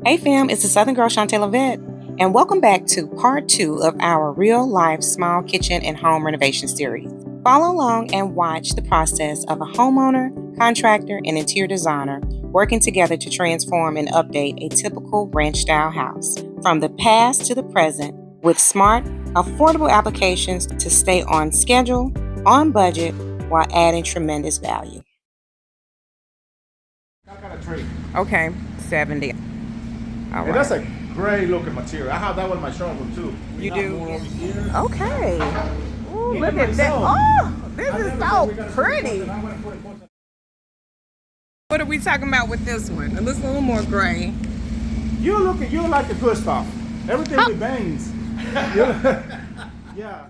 Hey fam, it's the Southern Girl Shantae Lavette, and welcome back to part 2 of our real life small kitchen and home renovation series. Follow along and watch the process of a homeowner, contractor, and interior designer working together to transform and update a typical ranch-style house, from the past to the present, with smart, affordable applications to stay on schedule, on budget, while adding tremendous value. That kind of tree. Okay, 70. All And that's a great looking material. I have that one in my showroom too. You do? More over here. Okay. Ooh, Even look at that. myself. Oh, this I is never so said we gotta put it pretty. close, and I wanna put it close. What are we talking about with this one? It looks a little more gray. You like the good stuff. Everything with bangs. Yeah.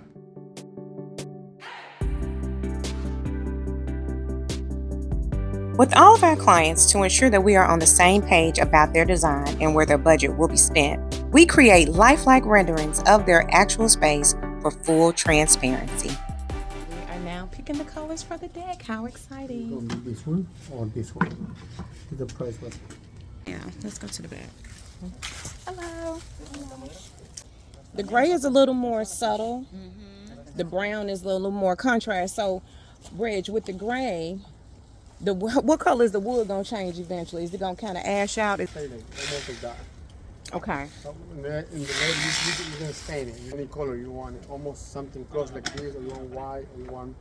With all of our clients, to ensure that we are on the same page about their design and where their budget will be spent, we create lifelike renderings of their actual space for full transparency. We are now picking the colors for the deck. How exciting. This one or this one? The price was. Yeah, let's go to the back. Hello. The gray is a little more subtle. The brown is a little more contrast. So, Bridge, with the gray, what color is the wood gonna change eventually? Is it gonna kind of ash out? Almost like that. Okay. In the red, you can stain it. Any color you want it. Almost something close like this, or you want white, or you want.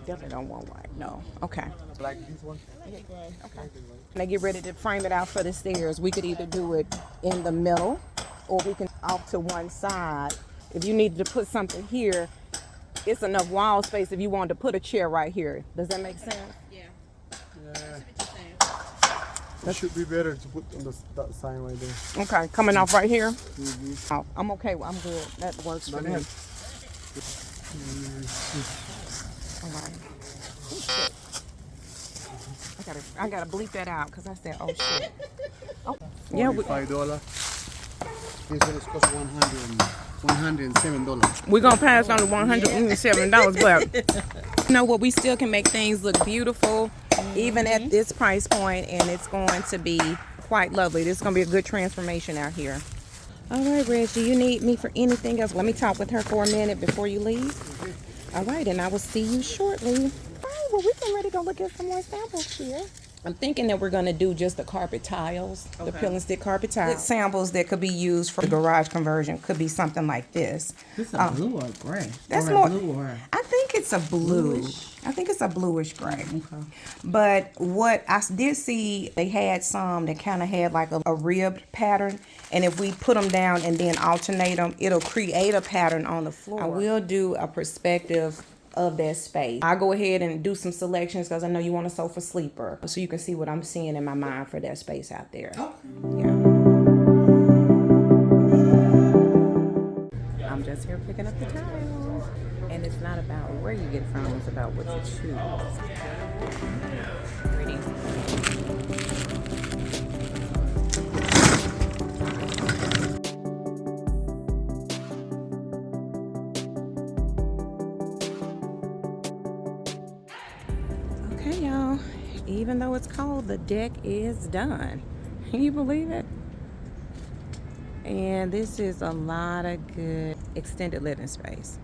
Definitely don't want white. No. Okay. Like this one. Okay. When they get ready to frame it out for the stairs, we could either do it in the middle, or we can off to one side. If you needed to put something here, it's enough wall space if you wanted to put a chair right here. Does that make sense? Yeah. That should be better to put on that sign right there. Okay, coming off right here. Oh, I'm okay. I'm good. That works for me. All right. Oh, shit. I gotta bleep that out because I said, oh shit. Oh, yeah. $45. This one is cost $107. We're gonna pass on the $107, but you know what? We still can make things look beautiful, even at this price point, and it's going to be quite lovely. This is gonna be a good transformation out here. All right, Reg, do you need me for anything else? Let me talk with her for a minute before you leave. All right, and I will see you shortly. All right, well, we can ready to go look at some more samples here. I'm thinking that we're going to do just the carpet tiles, the peel and stick carpet tiles. Good samples that could be used for the garage conversion could be something like this. This is a blue or gray? That's or more. Blue or I think it's a blue. bluish? I think it's a bluish gray. Okay. But what I did see, they had some that kind of had like a ribbed pattern. And if we put them down and then alternate them, it'll create a pattern on the floor. I will do a perspective of that space. I'll go ahead and do some selections because I know you want a sofa sleeper. So you can see what I'm seeing in my mind for that space out there. Oh. Yeah. I'm just here picking up the tiles. And it's not about where you get from, it's about what you choose. Pretty. Okay, y'all. Even though it's cold, the deck is done. Can you believe it? And this is a lot of good extended living space.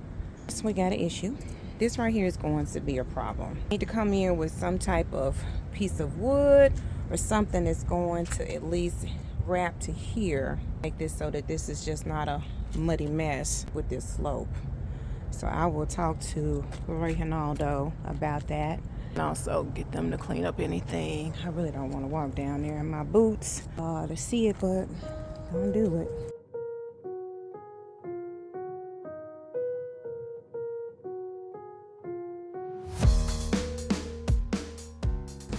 So we got an issue. This right here is going to be a problem. Need to come in with some type of piece of wood or something that's going to at least wrap to here. Make this so that this is just not a muddy mess with this slope. So I will talk to Reynaldo about that. And also get them to clean up anything. I really don't want to walk down there in my boots to see it, but don't do it.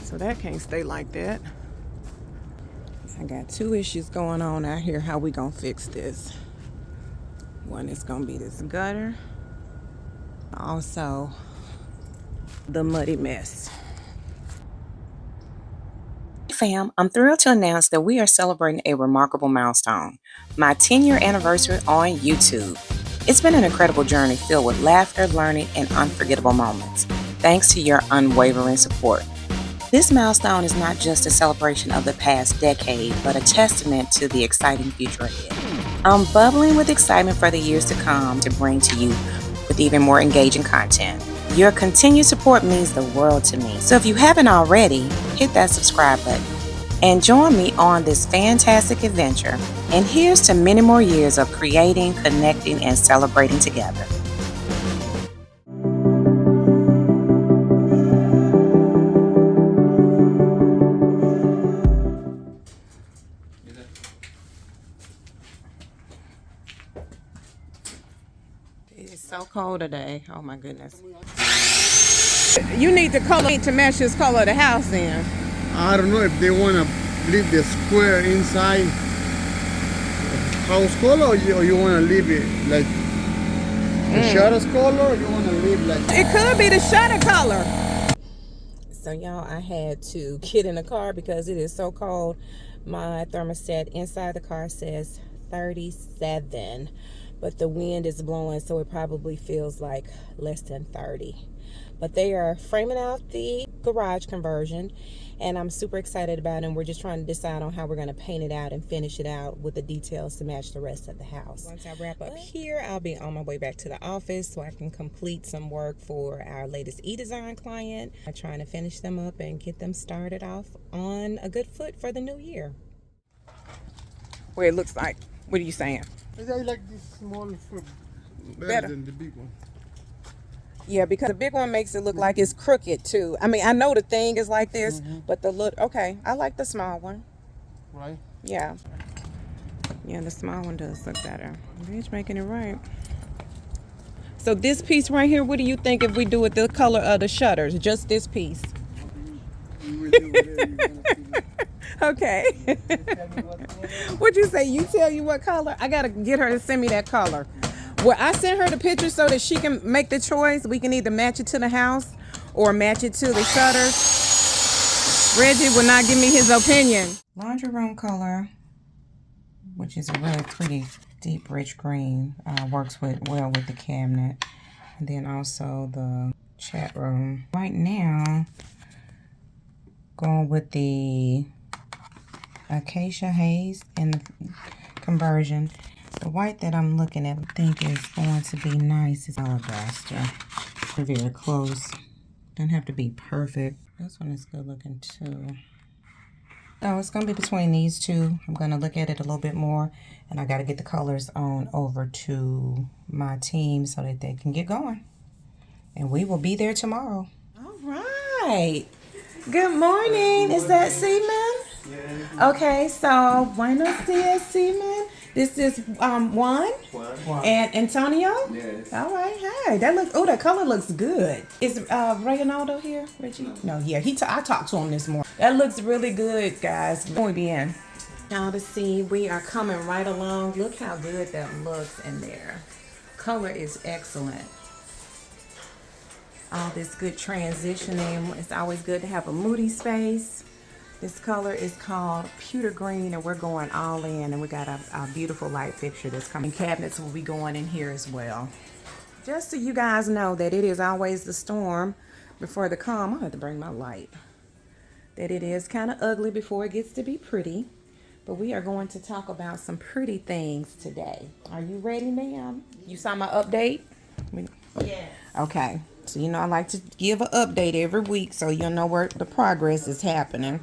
So that can't stay like that. I got two issues going on out here. How we gonna fix this? One is gonna be this gutter. Also, the muddy mess. Fam, I'm thrilled to announce that we are celebrating a remarkable milestone, my 10-year anniversary on YouTube. It's been an incredible journey filled with laughter, learning, and unforgettable moments, thanks to your unwavering support. This milestone is not just a celebration of the past decade, but a testament to the exciting future ahead. I'm bubbling with excitement for the years to come to bring to you with even more engaging content. Your continued support means the world to me. So if you haven't already, hit that subscribe button and join me on this fantastic adventure. And here's to many more years of creating, connecting, and celebrating together. It's so cold today. Oh my goodness. You need the color to match this color of the house then. I don't know if they want to leave the square inside house color, or you want to leave it like the shutters color, or you want to leave like... It could be the shutter color. So y'all, I had to get in the car because it is so cold. My thermostat inside the car says 37, but the wind is blowing, so it probably feels like less than 30. But they are framing out the garage conversion, and I'm super excited about it. And we're just trying to decide on how we're going to paint it out and finish it out with the details to match the rest of the house. Once I wrap up here, I'll be on my way back to the office so I can complete some work for our latest e-design client. I'm trying to finish them up and get them started off on a good foot for the new year. What it looks like. What are you saying? I like this small foot Better than the big one. Yeah, because the big one makes it look like it's crooked too. I mean, I know the thing is like this, but the look, okay, I like the small one. Right? Yeah. Yeah, the small one does look better. Bitch making it right. So this piece right here, what do you think if we do it the color of the shutters? Just this piece. Okay. What'd you say? You tell you what color? I gotta get her to send me that color. Well, I sent her the picture so that she can make the choice. We can either match it to the house or match it to the shutters. Reggie will not give me his opinion. Laundry room color, which is a really pretty deep, rich green, works well with the cabinet. And then also the chat room. Right now, going with the acacia haze and the conversion. The white that I'm looking at, I think is going to be nice. It's alabaster. Very close. Doesn't have to be perfect. This one is good looking too. So it's going to be between these two. I'm going to look at it a little bit more. And I got to get the colors on over to my team so that they can get going. And we will be there tomorrow. All right. Good morning. Is that Seaman? Yeah. Okay, so buenos dias, Seaman. This is Juan and Antonio. Yes. All right. Hey, that looks. Oh, that color looks good. Is Reynaldo here, Reggie? No. Yeah. I talked to him this morning. That looks really good, guys. Muy bien. Now to see, we are coming right along. Look how good that looks in there. Color is excellent. All this good transitioning. It's always good to have a moody space. This color is called pewter green, and we're going all in, and we got a beautiful light fixture that's coming. Cabinets will be going in here as well. Just so you guys know that it is always the storm before the calm. I'll have to bring my light. That it is kind of ugly before it gets to be pretty. But we are going to talk about some pretty things today. Are you ready, ma'am? You saw my update? Yes. Okay. So, you know, I like to give an update every week so you'll know where the progress is happening.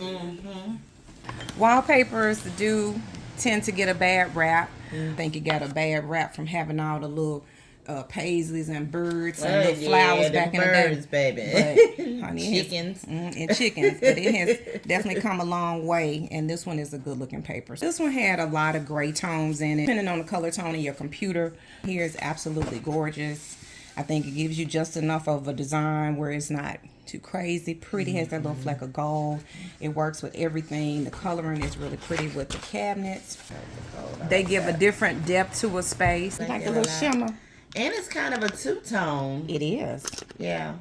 Wallpapers do tend to get a bad rap. I think it got a bad rap from having all the little paisleys and birds and little flowers back in the day. Birds, baby. But, honey, chickens. And chickens. But it has definitely come a long way, and this one is a good looking paper. This one had a lot of gray tones in it. Depending on the color tone of your computer, here is absolutely gorgeous. I think it gives you just enough of a design where it's not too crazy. Pretty, has that little fleck of gold. It works with everything. The coloring is really pretty with the cabinets. They give a different depth to a space. Like a little shimmer. And it's kind of a two-tone. It is. Yeah.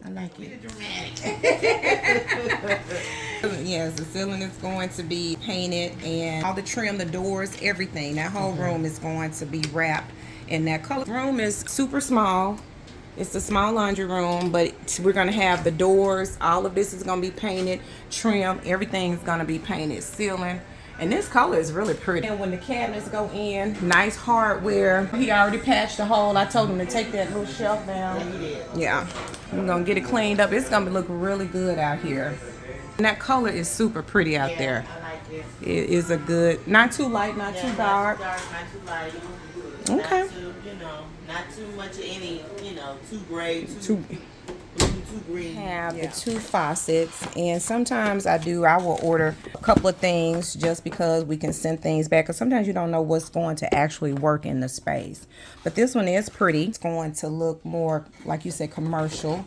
I like it. Yes, the ceiling is going to be painted, and all the trim, the doors, everything. That whole room is going to be wrapped in that color. The room is super small. It's a small laundry room, but we're gonna have the doors. All of this is gonna be painted, trim. Everything's gonna be painted, ceiling. And this color is really pretty. And when the cabinets go in, nice hardware. He already patched the hole. I told him to take that little shelf down. Yeah, we're gonna get it cleaned up. It's gonna look really good out here. And that color is super pretty out there. I like it. It is a good, not too light, not too dark. Not too light. Okay. Not too, not too much of any, too gray, Too green. have the 2 faucets, and sometimes I will order a couple of things just because we can send things back, because sometimes you don't know what's going to actually work in the space. But this one is pretty. It's going to look more, like you said, commercial.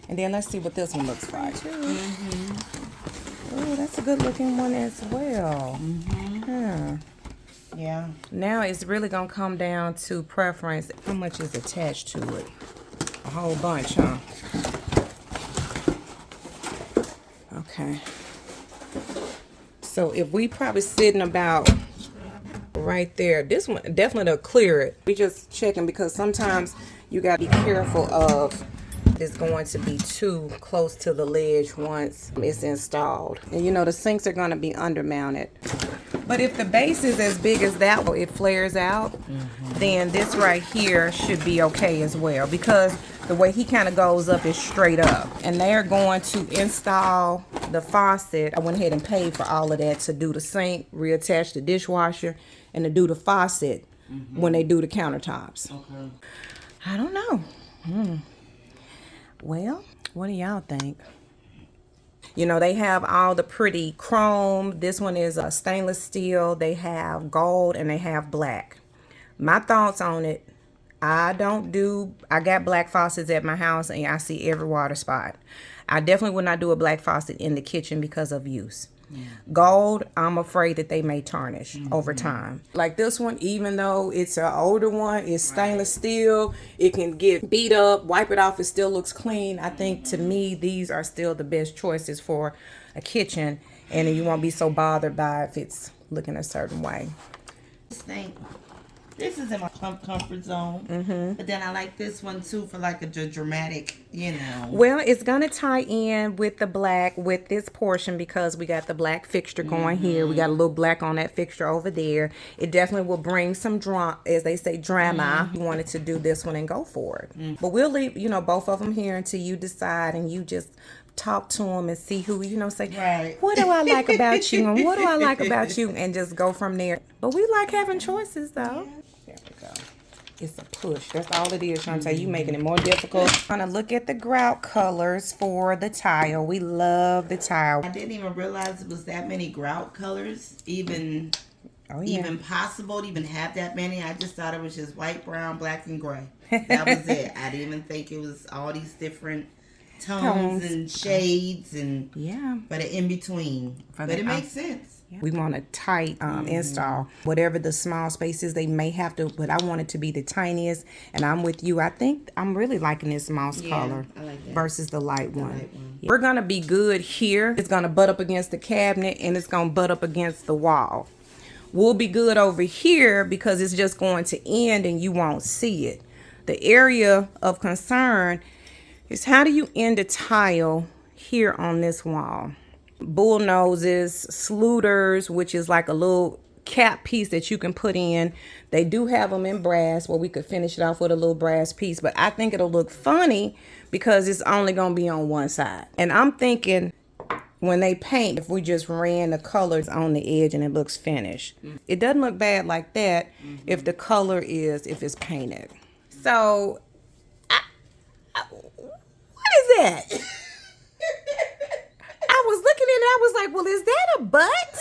And then let's see what this one looks like. Oh, that's a good looking one as well. Yeah. Now it's really gonna come down to preference. How much is attached to it? A whole bunch, huh? Okay. So if we probably sitting about right there, this one definitely will clear it. We just checking because sometimes you gotta be careful of it's going to be too close to the ledge once it's installed. And the sinks are gonna be undermounted. But if the base is as big as that, it flares out, then this right here should be okay as well, because the way he kind of goes up is straight up. And they're going to install the faucet. I went ahead and paid for all of that to do the sink, reattach the dishwasher, and to do the faucet when they do the countertops. Okay. I don't know. Well, what do y'all think? They have all the pretty chrome. This one is a stainless steel. They have gold and they have black. My thoughts on it, I got black faucets at my house and I see every water spot. I definitely would not do a black faucet in the kitchen because of use. Gold, I'm afraid that they may tarnish over time. Like this one, even though it's an older one, it's stainless steel, it can get beat up, wipe it off, it still looks clean. I think to me, these are still the best choices for a kitchen, and you won't be so bothered by if it's looking a certain way. This is in my comfort zone, but then I like this one too for like a dramatic, Well, it's going to tie in with the black with this portion because we got the black fixture going here. We got a little black on that fixture over there. It definitely will bring some drama, as they say, drama. You wanted to do this one and go for it. But we'll leave, both of them here until you decide and you just talk to them and see who, say, right. What do I like about you and what do I like about you, and just go from there. But we like having choices though. There we go. It's a push. That's all it is, Shantae. You making it more difficult. I'm gonna look at the grout colors for the tile. We love the tile. I didn't even realize it was that many grout colors, even possible to even have that many. I just thought it was just white, brown, black, and gray. That was it. I didn't even think it was all these different tones and shades and but in between. But it makes sense. We want a tight install. Whatever the small spaces they may have to, but I want it to be the tiniest. And I'm with you. I think I'm really liking this mouse color versus the light one. We're going to be good here. It's going to butt up against the cabinet and it's going to butt up against the wall. We'll be good over here because it's just going to end and you won't see it. The area of concern is how do you end a tile here on this wall? Bull noses, sluters, which is like a little cap piece that you can put in. They do have them in brass where we could finish it off with a little brass piece, but I think it'll look funny because it's only going to be on one side. And I'm thinking when they paint, if we just ran the colors on the edge and it looks finished. It doesn't look bad like that if the color is, if it's painted. So, what is that? I was looking at it, I was like, well, is that a butt?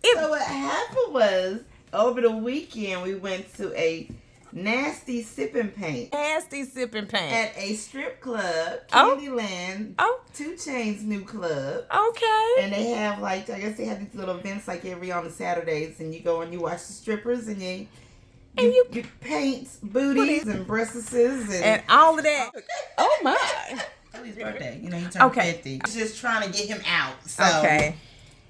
So what happened was, over the weekend, we went to a nasty sipping paint. Nasty sipping paint. At a strip club, Candyland, 2 Chainz new club. Okay. And they have I guess they have these little events every on the Saturdays, and you go and you watch the strippers, and you paint booties and breasts and all of that. Oh my. His birthday. He turned 50. He's just trying to get him out. So,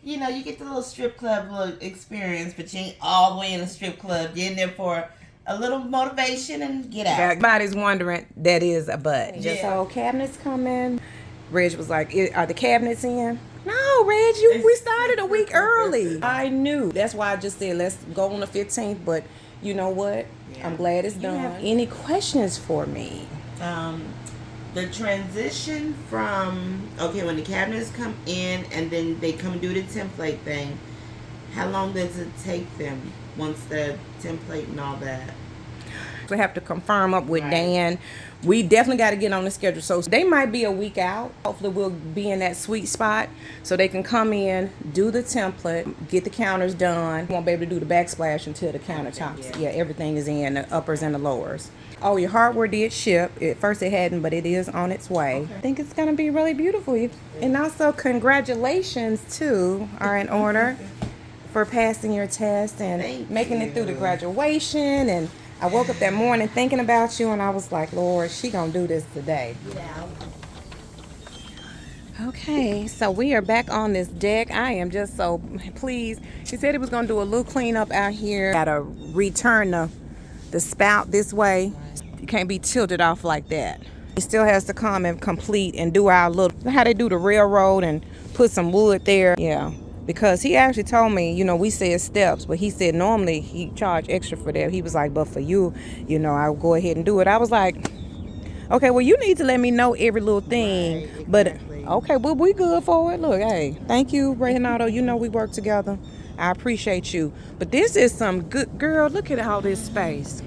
you get the little strip club little experience, but you ain't all the way in a strip club. You're in there for a little motivation and get out. Everybody's wondering, that is a but. Yeah. So cabinets coming. Reg was like, are the cabinets in? No, Reg, we started a week early. I knew. That's why I just said let's go on the 15th. But you know what? I'm glad it's done. Any questions for me? The transition from, okay, when the cabinets come in and then they come do the template thing, how long does it take them once the template and all that? We have to confirm up with Dan. We definitely got to get on the schedule. So they might be a week out. Hopefully we'll be in that sweet spot so they can come in, do the template, get the counters done. Won't be able to do the backsplash until the countertops. Yeah, everything is in, the uppers and the lowers. Oh, your hardware did ship. At first it hadn't, but it is on its way. Okay. I think it's going to be really beautiful. And also congratulations too are in order for passing your test and making it through the graduation. And I woke up that morning thinking about you, and I was like, Lord, she gonna do this today. Yeah. Okay, so we are back on this deck. I am just so pleased. She said it was gonna do a little cleanup out here. Gotta return the spout this way. It can't be tilted off like that. It still has to come and complete and do our little, how they do the railroad and put some wood there. Yeah. Because he actually told me, you know, we said steps, but he said normally he charged extra for that. He was like, but for you, you know, I'll go ahead and do it. I was like, okay, well, you need to let me know every little thing. Right, exactly. But, okay, well, we good for it. Look, hey, thank you, Reynaldo. You know we work together. I appreciate you. But this is some good, girl, look at all this space.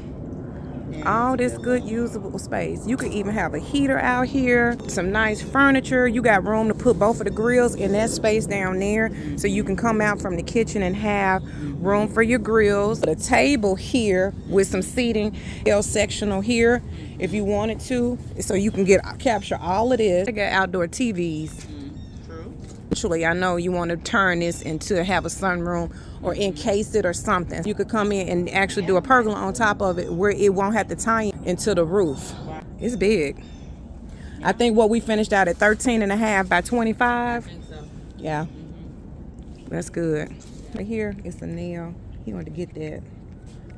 All this good usable space. You could even have a heater out here, some nice furniture. You got room to put both of the grills in that space down there, so you can come out from the kitchen and have room for your grills. A table here with some seating, sectional here if you wanted to, so you can capture all of this. I got outdoor TVs. Actually, I know you want to turn this into have a sunroom or encase it or something. You could come in and actually do a pergola on top of it where it won't have to tie into the roof. It's big. I think what we finished out at 13.5 by 25. I think so. Yeah. That's good. Right here, it's a nail. He wanted to get that.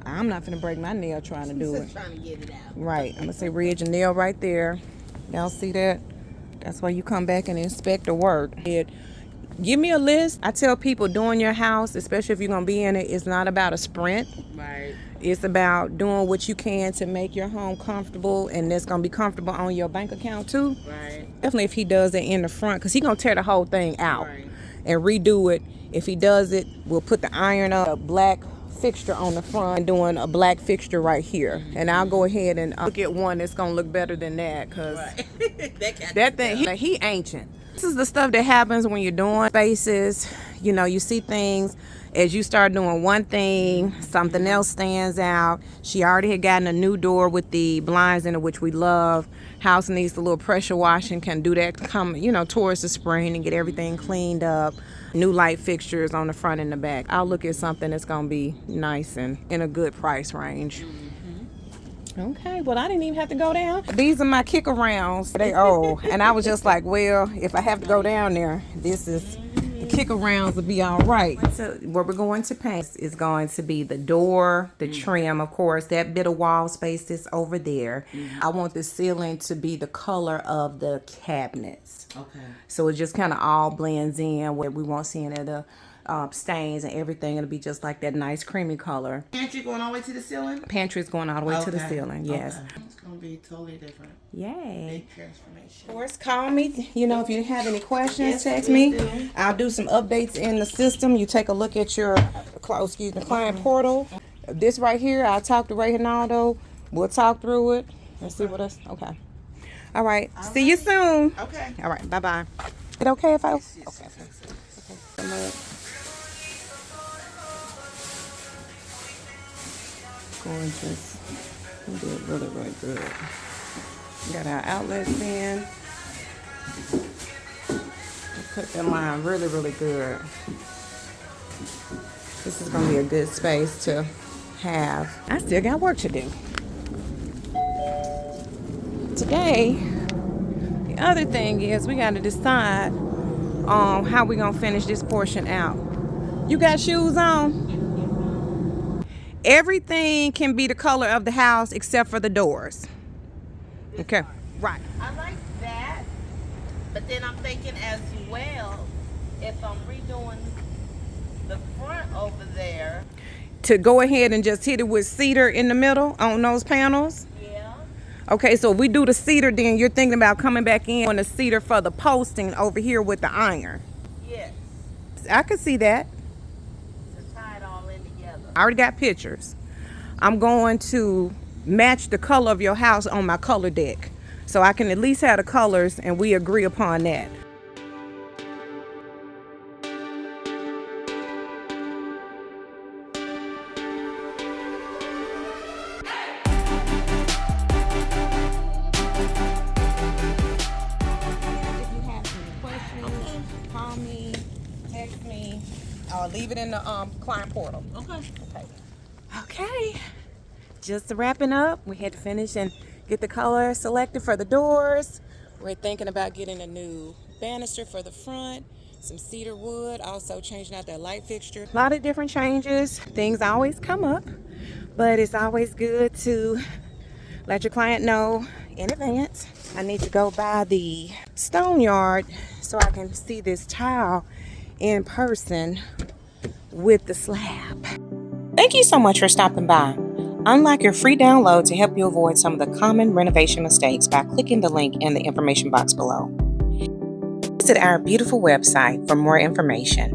I'm not finna break my nail trying to do it. Trying to get it out. Right. I'm gonna say Reg, a nail right there. Y'all see that? That's why you come back and inspect the work. Give me a list. I tell people doing your house, especially if you're going to be in it, it's not about a sprint. Right. It's about doing what you can to make your home comfortable, and it's going to be comfortable on your bank account too. Right. Definitely if he does it in the front, because he's going to tear the whole thing out and redo it. If he does it, we'll put the iron up, a black fixture on the front, and doing a black fixture right here. And I'll go ahead and look at one that's going to look better than that, because that thing, he ancient. This is the stuff that happens when you're doing spaces. You know, you see things. As you start doing one thing, something else stands out. She already had gotten a new door with the blinds in it, which we love. House needs a little pressure washing, can do that come, you know, towards the spring and get everything cleaned up. New light fixtures on the front and the back. I'll look at something that's going to be nice and in a good price range. Okay, well, I didn't even have to go down. These are my kick arounds. They old. And I was just like, well, if I have to go down there, this is, the kick arounds will be all right. So what we're going to paint is going to be the door, the trim, of course, that bit of wall space that's over there. I want the ceiling to be the color of the cabinets. Okay. So it just kind of all blends in where we won't see any of the stains and everything. It'll be just like that nice creamy color. Pantry going all the way to the ceiling? Pantry is going all the way to the ceiling, yes. Okay. It's going to be totally different. Yay. Big transformation. Of course, call me. You know, if you have any questions, text me. I'll do some updates in the system. You take a look at your client portal. This right here, I'll talk to Reynaldo. We'll talk through it and see what else. Okay. All right. See you soon. Okay. All right. Bye-bye. Is it okay if I... Okay. Gorgeous. We did really, really good. Got our outlets in. Cut that line really, really good. This is going to be a good space to have. I still got work to do. Today, the other thing is we got to decide on how we're going to finish this portion out. You got shoes on? Everything can be the color of the house except for the doors. Okay, right. I like that, but then I'm thinking as well, if I'm redoing the front over there. To go ahead and just hit it with cedar in the middle on those panels? Yeah. Okay, so if we do the cedar, then you're thinking about coming back in on the cedar for the posting over here with the iron. Yes. I could see that. To tie it all in together. I already got pictures. I'm going to match the color of your house on my color deck, so I can at least have the colors and we agree upon that. Call me, text me, leave it in the client portal. Okay. Just wrapping up. We had to finish and get the color selected for the doors. We're thinking about getting a new banister for the front, some cedar wood, also changing out that light fixture. A lot of different changes. Things always come up, but it's always good to let your client know in advance. I need to go by the stone yard so I can see this tile in person with the slab. Thank you so much for stopping by. Unlock your free download to help you avoid some of the common renovation mistakes by clicking the link in the information box below. Visit our beautiful website for more information.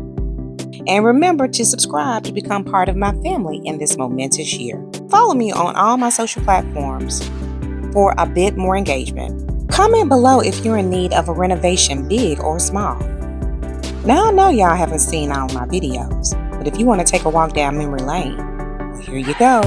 And remember to subscribe to become part of my family in this momentous year. Follow me on all my social platforms for a bit more engagement. Comment below if you're in need of a renovation, big or small. Now I know y'all haven't seen all my videos, but if you want to take a walk down memory lane, well, here you go.